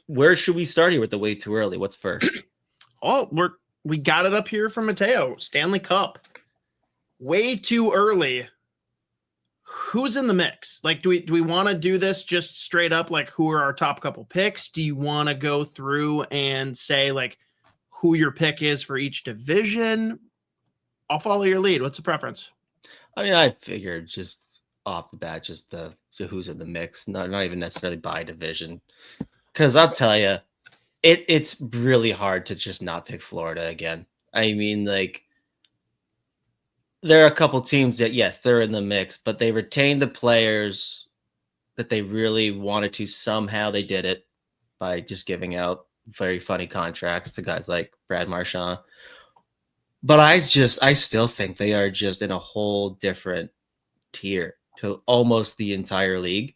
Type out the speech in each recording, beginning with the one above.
where should we start here with the way too early? What's first? Oh, we got it up here from Mateo. Stanley Cup. Way too early. Who's in the mix? Like, do we want to do this just straight up? Like, who are our top couple picks? Do you want to go through and say like who your pick is for each division? I'll follow your lead. What's the preference? I mean, I figured just off the bat, just the who's in the mix, not even necessarily by division. Because I'll tell you, it's really hard to just not pick Florida again. I mean, like, there are a couple teams that, yes, they're in the mix, but they retained the players that they really wanted to. Somehow they did it by just giving out very funny contracts to guys like Brad Marchand. But I still think they are just in a whole different tier to almost the entire league.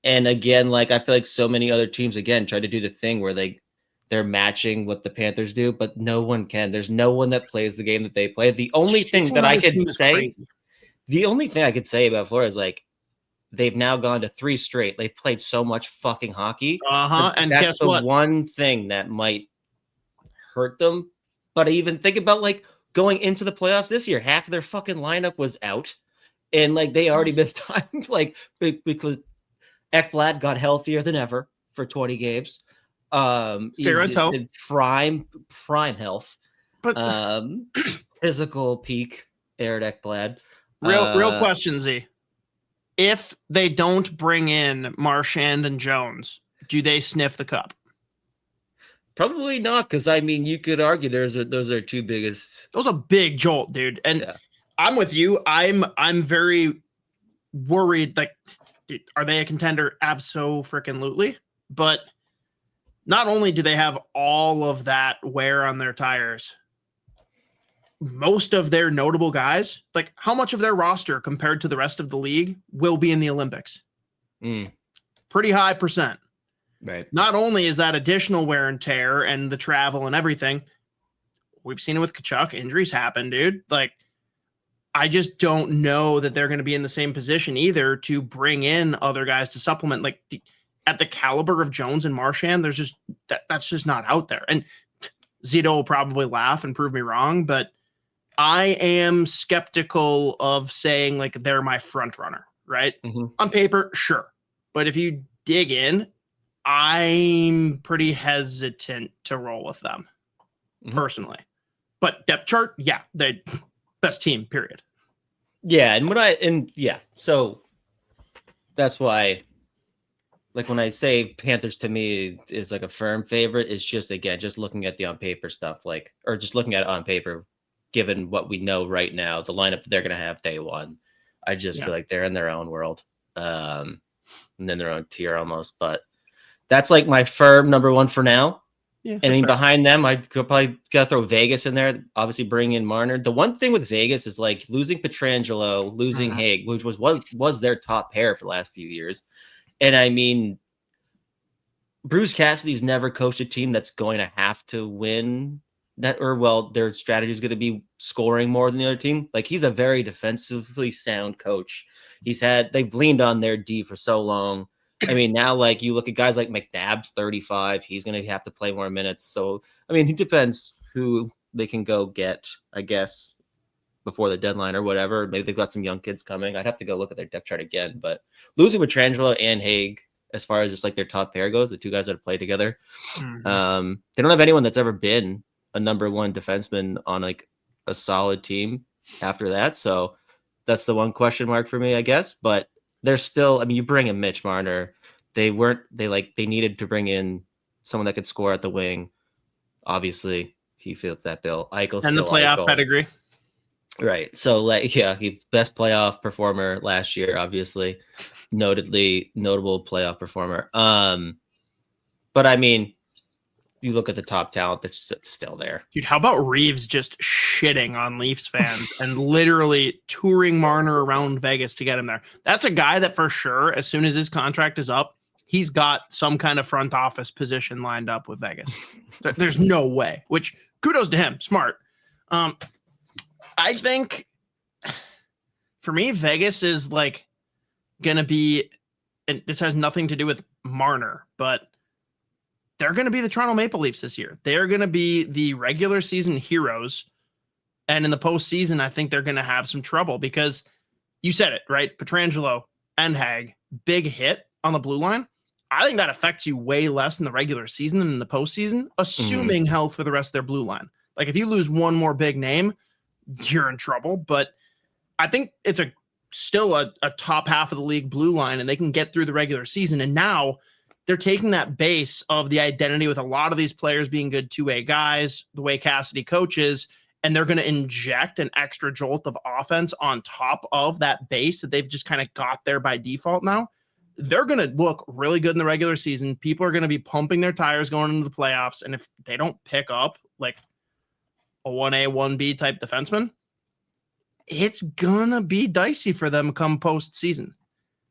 And again, like, I feel like so many other teams, again, try to do the thing where they're matching what the Panthers do, but no one can. There's no one that plays the game that they play. The only thing that I could say, the only thing I could say about Florida is like, they've now gone to 3 straight. They've played so much fucking hockey. And that's the one thing that might hurt them. But I even think about like going into the playoffs this year, half of their fucking lineup was out, and like they already missed time, like because Ekblad got healthier than ever for 20 games. He's in prime health, but physical peak Eric Ekblad. Real question, Z. If they don't bring in Marchand and Jones, do they sniff the cup? Probably not, because I mean, you could argue those are two biggest. Those are a big jolt, dude. And yeah. I'm with you. I'm very worried. Like, are they a contender? Abso-freaking-lutely. But not only do they have all of that wear on their tires, most of their notable guys, like how much of their roster compared to the rest of the league will be in the Olympics? Pretty high percent. Right. Not only is that additional wear and tear and the travel and everything, we've seen it with Tkachuk. Injuries happen, dude. Like, I just don't know that they're going to be in the same position either to bring in other guys to supplement. Like, at the caliber of Jones and Marchand, there's just that's just not out there. And Zito will probably laugh and prove me wrong, but I am skeptical of saying like they're my front runner, right? On paper, sure. But if you dig in, I'm pretty hesitant to roll with them personally. But depth chart, yeah, they best team, period. Yeah, so that's why, like, when I say Panthers to me is like a firm favorite, it's just, again, just looking at the on paper stuff, like, or just looking at it on paper, given what we know right now, the lineup that they're going to have day one. I just feel like they're in their own world, and in their own tier almost. But that's like my firm number one for now. Yeah, and I mean, behind them, I could probably gotta throw Vegas in there. Obviously, bring in Marner. The one thing with Vegas is like losing Pietrangelo, losing Haig, which was their top pair for the last few years. And I mean, Bruce Cassidy's never coached a team that's going to have to win that, or their strategy is going to be scoring more than the other team. Like, he's a very defensively sound coach. They've leaned on their D for so long. I mean, now, like, you look at guys like McNabb's 35, he's going to have to play more minutes. So, I mean, it depends who they can go get, I guess, before the deadline or whatever. Maybe they've got some young kids coming. I'd have to go look at their depth chart again. But losing with Pietrangelo and Haig, as far as just like their top pair goes, the two guys that have played together, they don't have anyone that's ever been a number one defenseman on like a solid team after that. So that's the one question mark for me, I guess. But they're still, I mean, you bring in Mitch Marner. They needed to bring in someone that could score at the wing. Obviously, he fits that bill. Eichel's and the playoff pedigree. Right. So, like, yeah, he best playoff performer last year, obviously. Notable playoff performer. But I mean, you look at the top talent that's still there. Dude, how about Reeves just shitting on Leafs fans and literally touring Marner around Vegas to get him there? That's a guy that for sure, as soon as his contract is up, he's got some kind of front office position lined up with Vegas. There's no way, which kudos to him. Smart. I think for me, Vegas is like going to be, and this has nothing to do with Marner, but they're going to be the Toronto Maple Leafs this year. They're going to be the regular season heroes. And in the postseason, I think they're going to have some trouble because you said it, right? Pietrangelo and Hag, big hit on the blue line. I think that affects you way less in the regular season than in the postseason, assuming health for the rest of their blue line. Like if you lose one more big name, you're in trouble. But I think it's still a top half of the league blue line, and they can get through the regular season. And now they're taking that base of the identity with a lot of these players being good two-way guys, the way Cassidy coaches, and they're going to inject an extra jolt of offense on top of that base that they've just kind of got there by default now. They're going to look really good in the regular season. People are going to be pumping their tires going into the playoffs. And if they don't pick up like a 1A, 1B type defenseman, it's going to be dicey for them come postseason.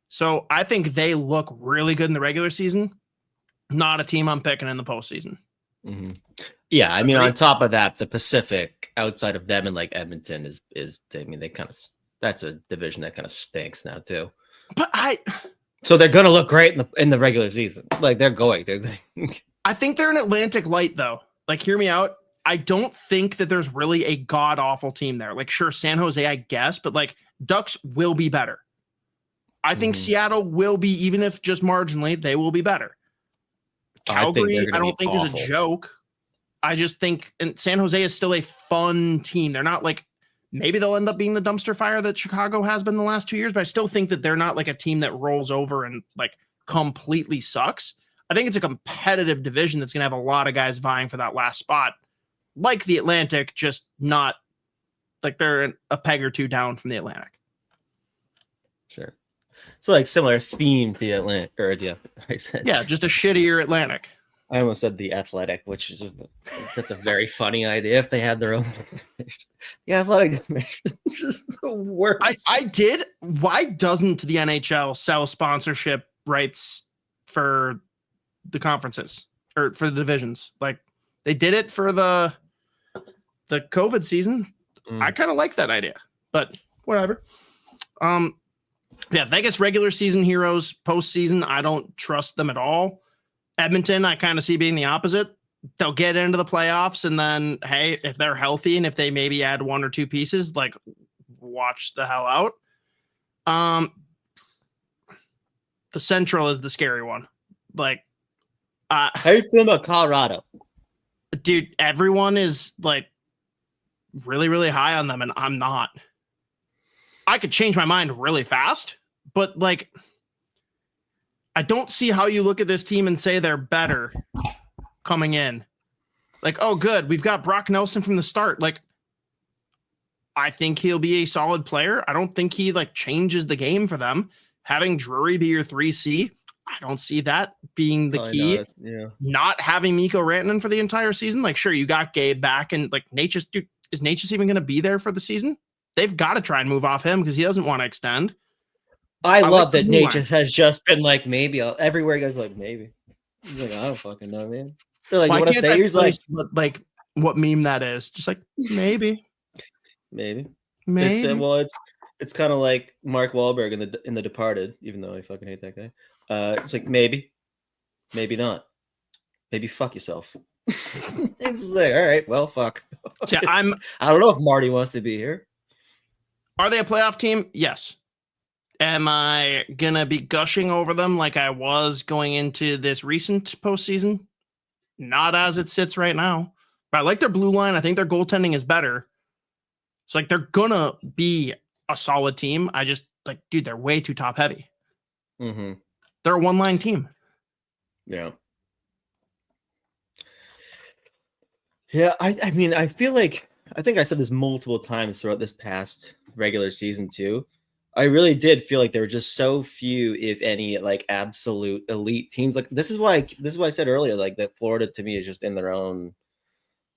So I think they look really good in the regular season. Not a team I'm picking in the postseason. Mm-hmm. Yeah, I mean, on top of that, the Pacific outside of them and like Edmonton is I mean, they kind of, that's a division that kind of stinks now too. But so they're gonna look great in the regular season. Like they're I think they're an Atlantic Light though. Like, hear me out. I don't think that there's really a god awful team there. Like, sure, San Jose, I guess, but like Ducks will be better. I think Seattle will be, even if just marginally, they will be better. Calgary, I don't think is a joke. I just think and San Jose is still a fun team. They're not like, maybe they'll end up being the dumpster fire that Chicago has been the last 2 years, but I still think that they're not like a team that rolls over and like completely sucks. I think it's a competitive division that's going to have a lot of guys vying for that last spot, like the Atlantic, just not like they're a peg or two down from the Atlantic. Sure. So like similar theme to the Atlantic, or I said, yeah, just a shittier Atlantic. I almost said the Athletic, which is that's a very funny idea if they had their own division. The Athletic division is just the worst. I did. Why doesn't the NHL sell sponsorship rights for the conferences or for the divisions? Like they did it for the COVID season. I kind of like that idea, but whatever. Yeah, Vegas regular season heroes, postseason, I don't trust them at all. Edmonton, I kind of see being the opposite. They'll get into the playoffs, and then, hey, if they're healthy and if they maybe add one or two pieces, like, watch the hell out. The Central is the scary one. Like, how you feel about Colorado? Dude, everyone is, like, really, really high on them, and I'm not. I could change my mind really fast, but, like, I don't see how you look at this team and say they're better coming in. Like, oh, good, we've got Brock Nelson from the start. Like, I think he'll be a solid player. I don't think he, like, changes the game for them. Having Drury be your 3C, I don't see that being the key. Not having Mikko Rantanen for the entire season. Like, sure, you got Gabe back, and, like, Natchez, dude, is Natchez even going to be there for the season? They've got to try and move off him because he doesn't want to extend. I love that Natchez has just been like, maybe. Everywhere he goes, like, maybe. He's like, I don't fucking know, man. They're like, you want to stay? He's like, what meme that is? Just like, maybe. It's kind of like Mark Wahlberg in the Departed, even though I fucking hate that guy. It's like, maybe not. Maybe fuck yourself. It's just like, all right, well, fuck. Yeah, I don't know if Marty wants to be here. Are they a playoff team? Yes. Am I going to be gushing over them like I was going into this recent postseason? Not as it sits right now. But I like their blue line. I think their goaltending is better. So, like, they're going to be a solid team. I just, like, dude, they're way too top heavy. Mm-hmm. They're a one-line team. Yeah. Yeah, I mean, I feel like, I think I said this multiple times throughout this past regular season too. I really did feel like there were just so few, if any, like absolute elite teams. Like this is why I said earlier, like that Florida to me is just in their own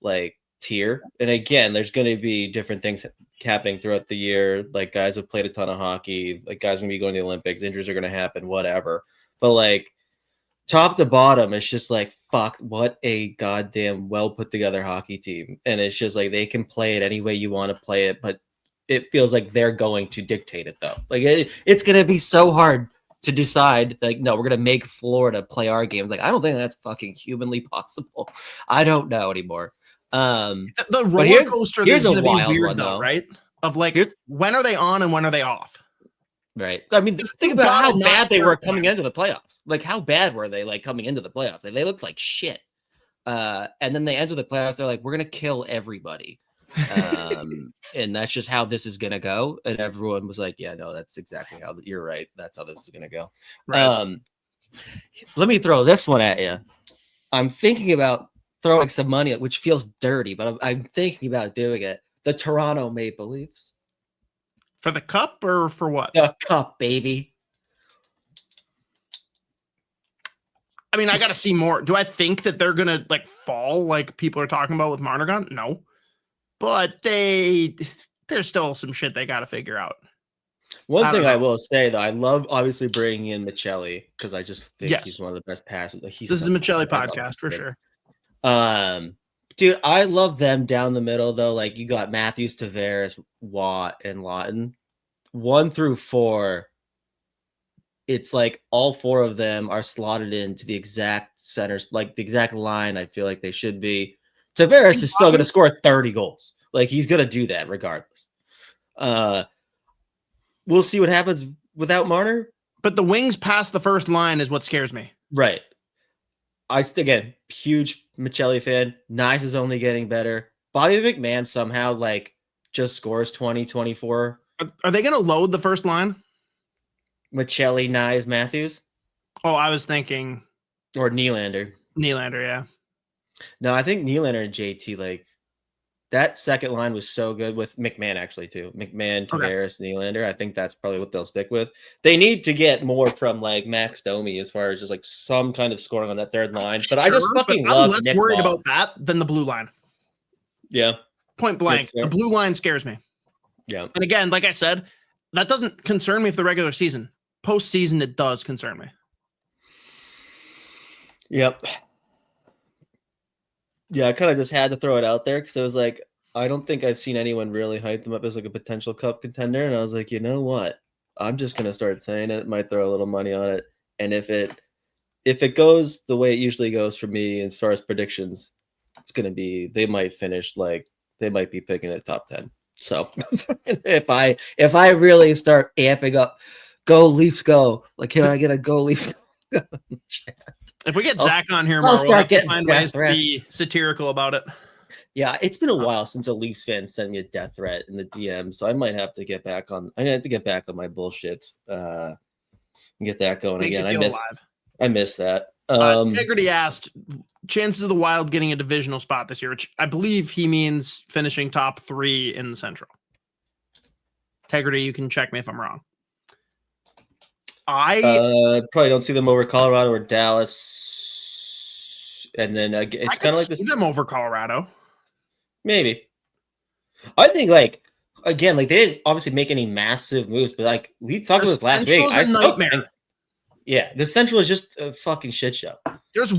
like tier. And again, there's going to be different things happening throughout the year. Like guys have played a ton of hockey, like guys are going to be going to the Olympics, injuries are going to happen, whatever. But like top to bottom, it's just like, fuck, what a goddamn well put together hockey team. And it's just like they can play it any way you want to play it, but it feels like they're going to dictate it though. Like it's going to be so hard to decide like, no, we're gonna make Florida play our games. Like, I don't think that's fucking humanly possible. I don't know anymore. The roller coaster is going to be weird though, right? Of like, when are they on and when are they off? Right. I mean, think about how bad they were coming into the playoffs. Like, how bad were they like coming into the playoffs? They looked like shit. And then they enter the playoffs. They're like, we're gonna kill everybody. And that's just how this is gonna go. And everyone was like, yeah, no, that's exactly how you're right. That's how this is gonna go. Right. Let me throw this one at you. I'm thinking about throwing some money, which feels dirty, but I'm thinking about doing it. The Toronto Maple Leafs. For the cup or for what? The cup, baby. I mean, I got to see more. Do I think that they're going to like fall like people are talking about with Marner gone? No. But there's still some shit they got to figure out. One thing I will say, though, I love obviously bringing in Michelli because I just think he's one of the best passes. Like, this is a Michelli podcast for sure. Dude, I love them down the middle, though. Like, you got Matthews, Tavares, Watt, and Lawton. 1 through 4, it's like all 4 of them are slotted into the exact centers, like the exact line I feel like they should be. Tavares is still going to score 30 goals. Like, he's going to do that regardless. We'll see what happens without Marner. But the wings past the first line is what scares me. Right. Again, huge Michelli fan. Nice is only getting better. Bobby McMahon somehow like just scores 20, 24. Are they going to load the first line? Michelli, Nyes, Matthews? Oh, I was thinking. Or Nylander. Nylander, yeah. No, I think Nylander and JT, like, that second line was so good with McMahon, actually, too. McMahon, Tavares, Nylander. I think that's probably what they'll stick with. They need to get more from, like, Max Domi as far as just, like, some kind of scoring on that third line. But I just fucking love I'm less worried about that than the blue line. Yeah. Point blank. The blue line scares me. Yeah. And again, like I said, that doesn't concern me for the regular season. Postseason, it does concern me. Yep. Yeah, I kind of just had to throw it out there because I was like, I don't think I've seen anyone really hype them up as like a potential cup contender. And I was like, you know what? I'm just gonna start saying it. Might throw a little money on it. And if it goes the way it usually goes for me as far as predictions, it's gonna be they might finish like they might be picking a top 10. So if I really start amping up, go Leafs go. Like, can I get a go Leafs? If we get Zach on here more, we'll have to find ways to be satirical about it. Yeah, it's been a while since a Leafs fan sent me a death threat in the DM, so I might have to get back on. I have to get back on my bullshit. And get that going again. I miss that. Integrity asked chances of the Wild getting a divisional spot this year, which I believe he means finishing top 3 in the Central. Integrity, you can check me if I'm wrong. I probably don't see them over Colorado or Dallas, and then it's kind of like this. Them over Colorado, maybe. I think like again, like they didn't obviously make any massive moves, but like we talked about this last week. Yeah, the Central is just a fucking shit show. There's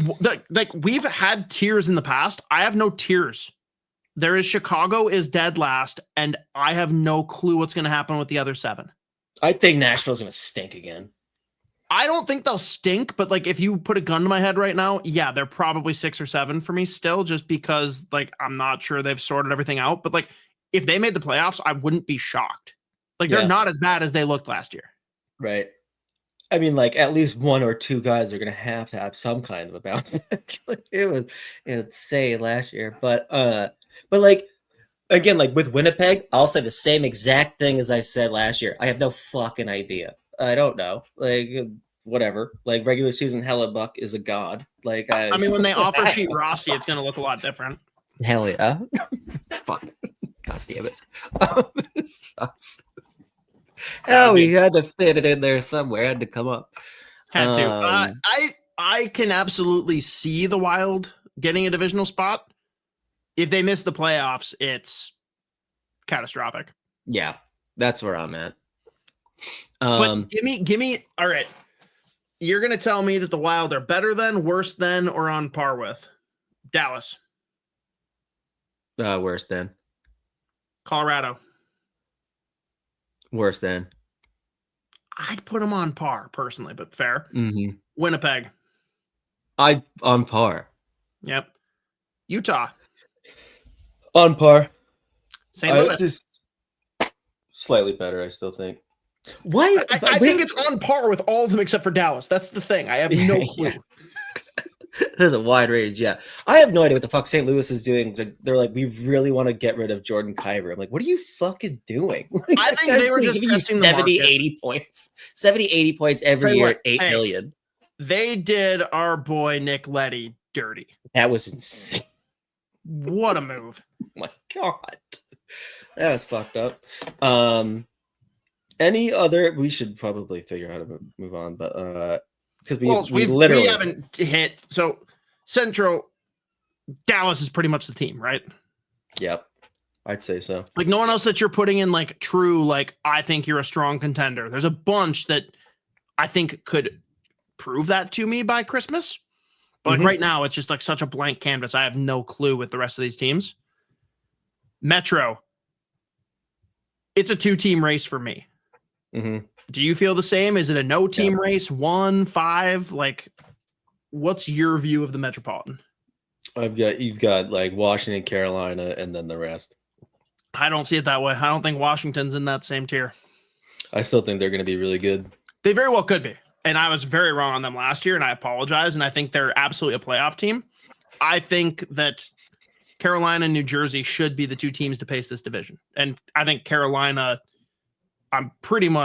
like we've had tiers in the past. I have no tiers. There is Chicago is dead last, and I have no clue what's going to happen with the other 7. I think Nashville's going to stink again. I don't think they'll stink, but like if you put a gun to my head right now, yeah, they're probably 6 or 7 for me still, just because like I'm not sure they've sorted everything out. But like if they made the playoffs, I wouldn't be shocked. Like they're not as bad as they looked last year. Right. I mean, like at least 1 or 2 guys are gonna have to have some kind of a bounce back. It was insane last year, but like again, like with Winnipeg, I'll say the same exact thing as I said last year. I have no fucking idea. I don't know. Like whatever. Like regular season Hellebuck is a god. Like I mean, when they offer sheet Rossi, it's gonna look a lot different. Hell yeah. Fuck. God damn it. It sucks. Oh, we had to fit it in there somewhere. Had to come up. Had to. I can absolutely see the Wild getting a divisional spot. If they miss the playoffs, it's catastrophic. Yeah, that's where I'm at. But give me. All right, you're gonna tell me that the Wild are better than, worse than, or on par with Dallas. Worse than. Colorado. Worse than. I'd put them on par personally, but fair. Mm-hmm. Winnipeg. On par. Yep. Utah. On par. St. Louis. Just slightly better, I still think. Why? I think it's on par with all of them except for Dallas. That's the thing. I have no clue. Yeah. There's a wide range. Yeah. I have no idea what the fuck St. Louis is doing. They're like, we really want to get rid of Jordan Kyber. I'm like, what are you fucking doing? Like, I think they were just testing the 70, market. 80 points. 70, 80 points every year at $8 million. They did our boy Nick Leddy dirty. That was insane. What a move. Oh my God. That was fucked up. Any other? We should probably figure out how to move on, but because we literally haven't hit. So Central Dallas is pretty much the team, right? Yep, I'd say so. Like no one else that you're putting in like true, like I think you're a strong contender. There's a bunch that I think could prove that to me by Christmas. But like right now, it's just like such a blank canvas. I have no clue with the rest of these teams. Metro. It's a 2-team race for me. Mm-hmm. Do you feel the same? Is it a no-team race? 1, 5? Like, what's your view of the Metropolitan? You've got like Washington, Carolina, and then the rest. I don't see it that way. I don't think Washington's in that same tier. I still think they're going to be really good. They very well could be. And I was very wrong on them last year, and I apologize. And I think they're absolutely a playoff team. I think that Carolina and New Jersey should be the 2 teams to pace this division. And I think Carolina, I'm going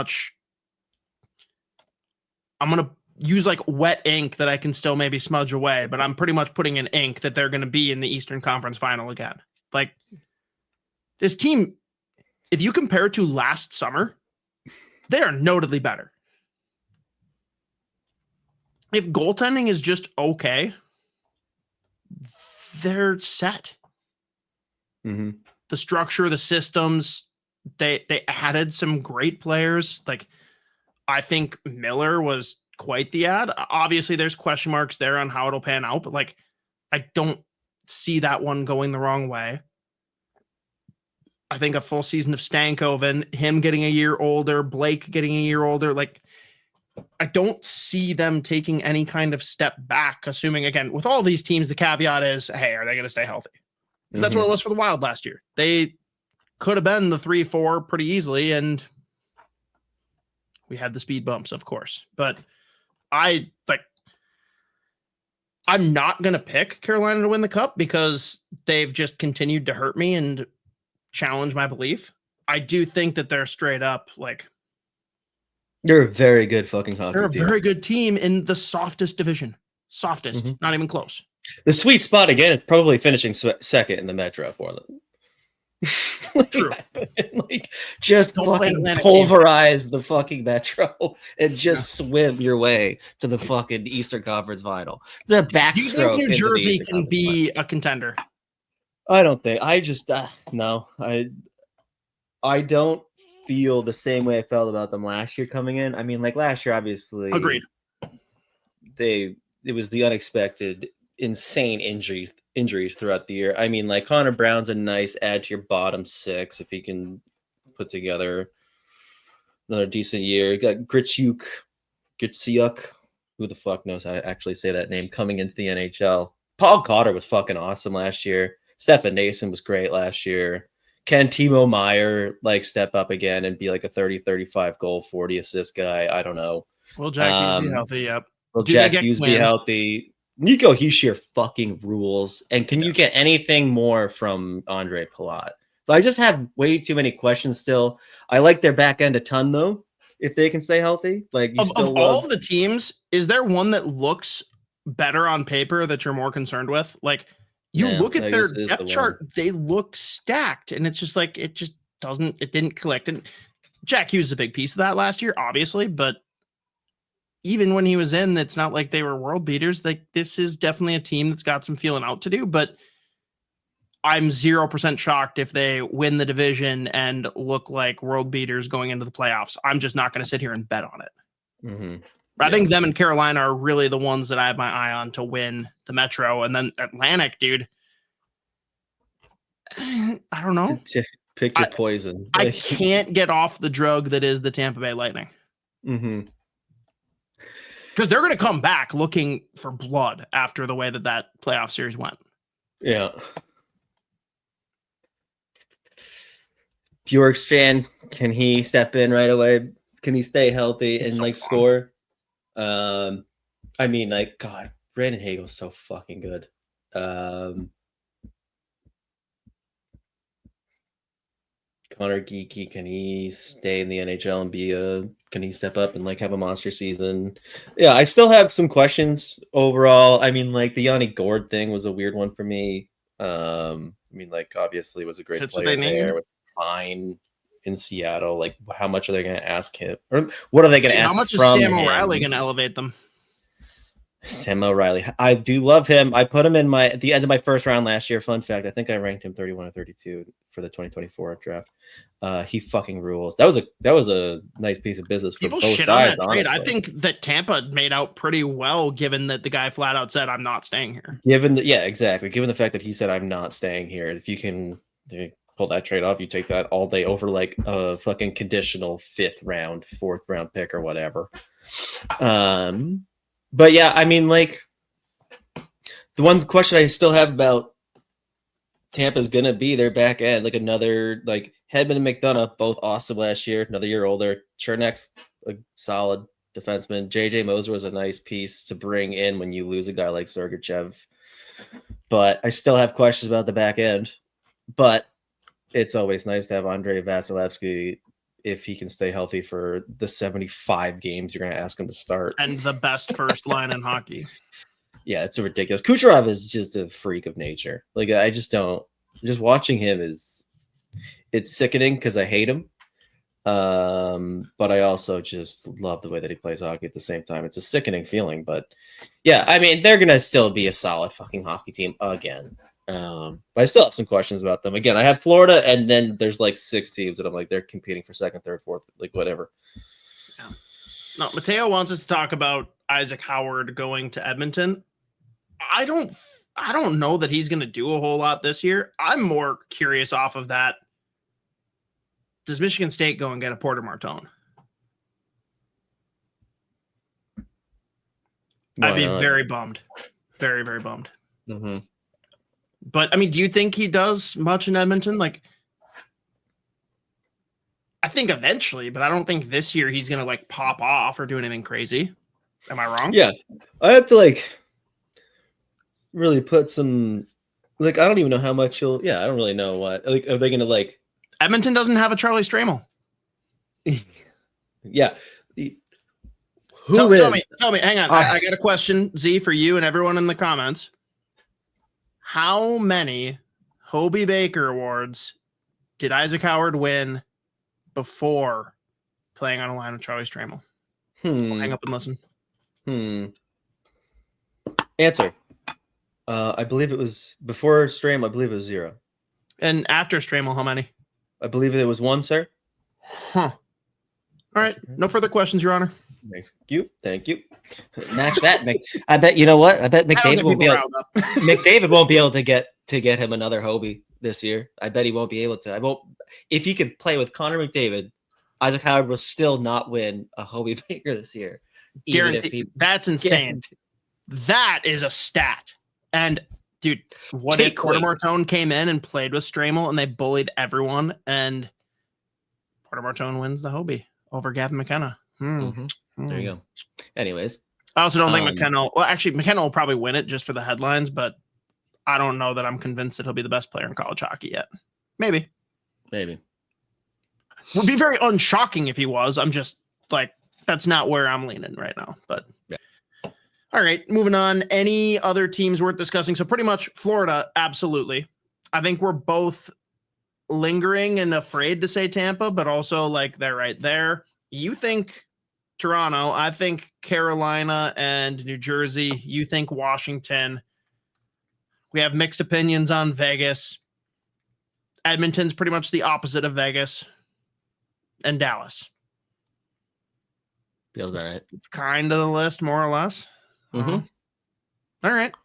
to use like wet ink that I can still maybe smudge away, but I'm pretty much putting in ink that they're going to be in the Eastern Conference Final again. Like this team, if you compare it to last summer, they are notably better. If goaltending is just okay, they're set. Mm-hmm. The structure, the systems, they added some great players. Like I think Miller was quite the add. Obviously, there's question marks there on how it'll pan out, but like I don't see that one going the wrong way. I think a full season of Stankoven, him getting a year older, Blake getting a year older, like I don't see them taking any kind of step back, assuming, again, with all these teams, the caveat is, hey, are they going to stay healthy? Mm-hmm. That's what it was for the Wild last year. They could have been the 3-4 pretty easily, and we had the speed bumps, of course. But I'm not going to pick Carolina to win the Cup because they've just continued to hurt me and challenge my belief. I do think that they're straight up, like, they're a very good fucking hockey team. They're a very good team in the softest division. Softest, not even close. The sweet spot, again, is probably finishing second in the Metro for them. True. Like, just fucking pulverize the fucking Metro and just swim your way to the fucking Eastern Conference Final. The backstroke. Do you think New Jersey can be a contender? I don't think. I just no. I don't feel the same way I felt about them last year coming in. I mean, like last year, obviously, agreed. It was the unexpected, insane injuries throughout the year. I mean, like Connor Brown's a nice add to your bottom 6 if he can put together another decent year. You got Gritsyuk, who the fuck knows how to actually say that name, coming into the NHL. Paul Cotter was fucking awesome last year. Stefan Nason was great last year. Can Timo Meyer like step up again and be like a 30-35 goal, 40 assist guy? I don't know. Will Jack Hughes be healthy? Yep. Will Jack Hughes be healthy? Nico Hischier fucking rules. And can you get anything more from Andre Palat? But I just have way too many questions still. I like their back end a ton though, if they can stay healthy. Like of all of the teams, is there one that looks better on paper that you're more concerned with? Like you look at their depth chart, they look stacked, and it's just like it didn't click. And Jack Hughes is a big piece of that last year, obviously, but even when he was in, it's not like they were world beaters. Like this is definitely a team that's got some feeling out to do, but I'm 0% shocked if they win the division and look like world beaters going into the playoffs. I'm just not going to sit here and bet on it. Mm-hmm. I think them and Carolina are really the ones that I have my eye on to win the Metro. And then Atlantic, dude, I don't know. Pick your poison. I can't get off the drug that is the Tampa Bay Lightning. Mm-hmm. Because they're going to come back looking for blood after the way that playoff series went. Yeah. Bjorkstrand, can he step in right away? Can he stay healthy and like score? I mean, like, God, Brandon Hagel's so fucking good. Connor Geeky, can he stay in the NHL and can he step up and like have a monster season? Yeah, I still have some questions overall. I mean, like the Yanni Gord thing was a weird one for me. I mean, like obviously was a great That's player there, was fine in Seattle. Like, how much are they going to ask him, or what are they going to ask? How much is from Sam him? O'Reilly going to elevate them? Sam O'Reilly, I do love him. I put him in at the end of my first round last year. Fun fact: I think I ranked him 31 or 32 for the 2024 draft. He fucking rules. That was a nice piece of business for both sides. On that trade. I think that Tampa made out pretty well, given that the guy flat out said, "I'm not staying here." Exactly. Given the fact that he said, "I'm not staying here," if you can pull that trade off, you take that all day over like a fucking conditional 5th round, 4th round pick or whatever. But yeah, I mean, like the one question I still have about Tampa's gonna be their back end, like another like Hedman and McDonough, both awesome last year, another year older. Chernek's a solid defenseman. JJ Moser was a nice piece to bring in when you lose a guy like Sergachev. But I still have questions about the back end. But it's always nice to have Andrei Vasilevsky if he can stay healthy for the 75 games you're going to ask him to start. And the best first line in hockey. Yeah, it's ridiculous. Kucherov is just a freak of nature. Like, I just watching him it's sickening because I hate him. But I also just love the way that he plays hockey at the same time. It's a sickening feeling, but yeah, I mean, they're going to still be a solid fucking hockey team again. But I still have some questions about them. Again, I have Florida, and then there's like 6 teams that I'm like, they're competing for 2nd, 3rd, 4th, like whatever. Yeah. No, Mateo wants us to talk about Isaac Howard going to Edmonton. I don't know that he's going to do a whole lot this year. I'm more curious off of that. Does Michigan State go and get a Porter Martone? I'd be very bummed. Very, very bummed. Mm-hmm. But, I mean, do you think he does much in Edmonton? Like, I think eventually, but I don't think this year he's going to, like, pop off or do anything crazy. Am I wrong? Yeah. I have to, like, really put some, like, I don't even know how much I don't really know what. Like, are they going to, like... Edmonton doesn't have a Charlie Stramel. Yeah. Tell me, hang on. I got a question, Z, for you and everyone in the comments. How many Hobey Baker Awards did Isaac Howard win before playing on a line with Charlie Stramel? We'll hang up and listen. Answer. I believe it was before Stramel. I believe it was 0. And after Stramel, how many? I believe it was 1, sir. Huh. All right. No further questions, Your Honor. Thank you. Match that. I bet, you know what? I bet McDavid won't be able. McDavid won't be able to get him another Hobey this year. I bet he won't be able to. If he could play with Connor McDavid, Isaac Howard will still not win a Hobey Baker this year. That's insane. That is a stat. And dude, what if Porter Martone came in and played with Stramel and they bullied everyone and Porter Martone wins the Hobey over Gavin McKenna? There you go. Anyways, I also don't think McKenna. Well, actually, McKenna will probably win it just for the headlines, but I don't know that I'm convinced that he'll be the best player in college hockey yet. Maybe. Would be very unshocking if he was. I'm just like, that's not where I'm leaning right now. But yeah. All right, moving on. Any other teams worth discussing? So pretty much Florida, absolutely. I think we're both lingering and afraid to say Tampa, but also like they're right there. You think Toronto, I think Carolina and New Jersey, you think Washington. We have mixed opinions on Vegas. Edmonton's pretty much the opposite of Vegas. And Dallas. Feels about right. It's kind of the list, more or less. Mm-hmm. All right.